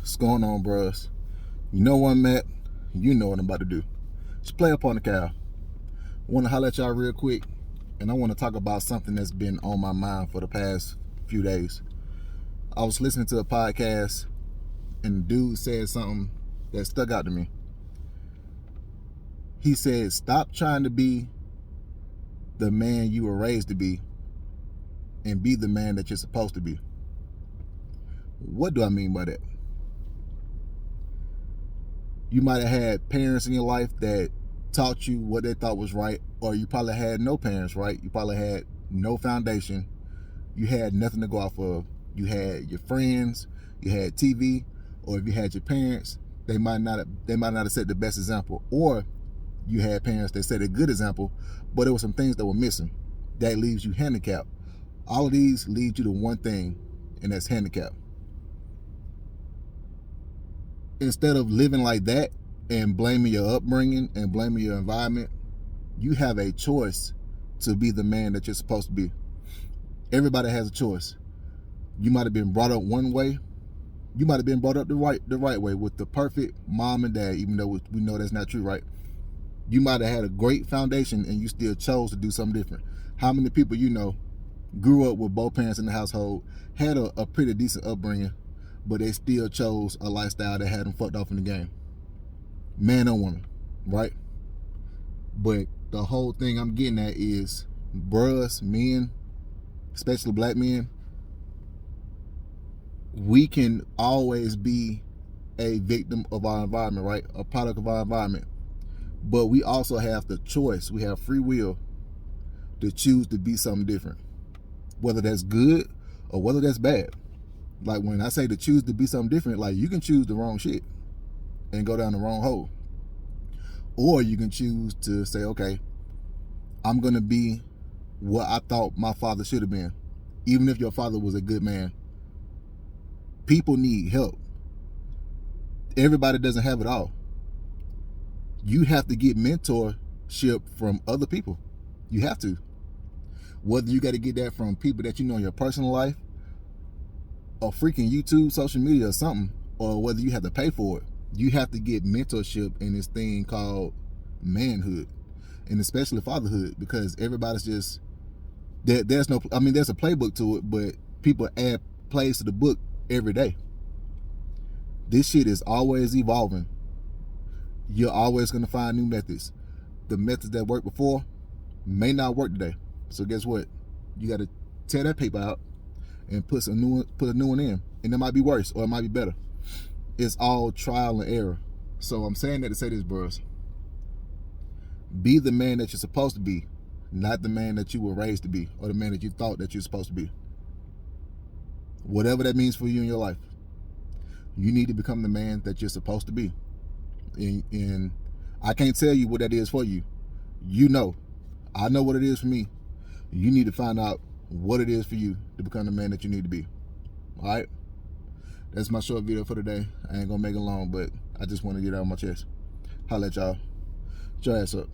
What's going on, bros? You know what I'm at. You know what I'm about to do. Just play up on the cow. I want to holler at y'all real quick, and I want to talk about something that's been on my mind for the past few days. I was listening to a podcast, and the dude said something that stuck out to me. He said, stop trying to be the man you were raised to be and be the man that you're supposed to be. What do I mean by that? You might have had parents in your life that taught you what they thought was right, or you probably had no parents, right? You probably had no foundation. You had nothing to go off of. You had your friends, you had TV, or if you had your parents, they might not have set the best example, or you had parents that set a good example, but there were some things that were missing. That leaves you handicapped. All of these lead you to one thing, and that's handicap. Instead of living like that and blaming your upbringing and blaming your environment, you have a choice to be the man that you're supposed to be. Everybody has a choice. You might have been brought up one way. You might have been brought up the right way with the perfect mom and dad, even though we know that's not true, right? You might have had a great foundation and you still chose to do something different. How many people you know grew up with both parents in the household, had a pretty decent upbringing, but they still chose a lifestyle that had them fucked off in the game? Man or woman, right? But the whole thing I'm getting at is, bruhs, men, especially black men, we can always be a victim of our environment, right? A product of our environment. But we also have the choice, we have free will to choose to be something different. Whether that's good or whether that's bad. Like when I say to choose to be something different, like you can choose the wrong shit and go down the wrong hole. Or you can choose to say, okay, I'm gonna be what I thought my father should have been. Even if your father was a good man, people need help. Everybody doesn't have it all. You have to get mentorship from other people. You have to. Whether you got to get that from people that you know in your personal life, or freaking YouTube, social media, or something, or whether you have to pay for it, you have to get mentorship in this thing called manhood, and especially fatherhood, because everybody's just there's no, I mean, there's a playbook to it, but people add plays to the book every day. This shit is always evolving. You're always going to find new methods. The methods that worked before may not work today. So guess what? You got to tear that paper out and put a new one in, and it might be worse or it might be better. It's all trial and error. So I'm saying that to say this, bros. Be the man that you're supposed to be, not the man that you were raised to be, or the man that you thought that you're supposed to be. Whatever that means for you in your life, you need to become the man that you're supposed to be. And I can't tell you what that is for you. You know. I know what it is for me. You need to find out what it is for you to become the man that you need to be. All right? That's my short video for today. I ain't gonna make it long, but I just want to get it out of my chest. Holla at y'all. Get your ass up.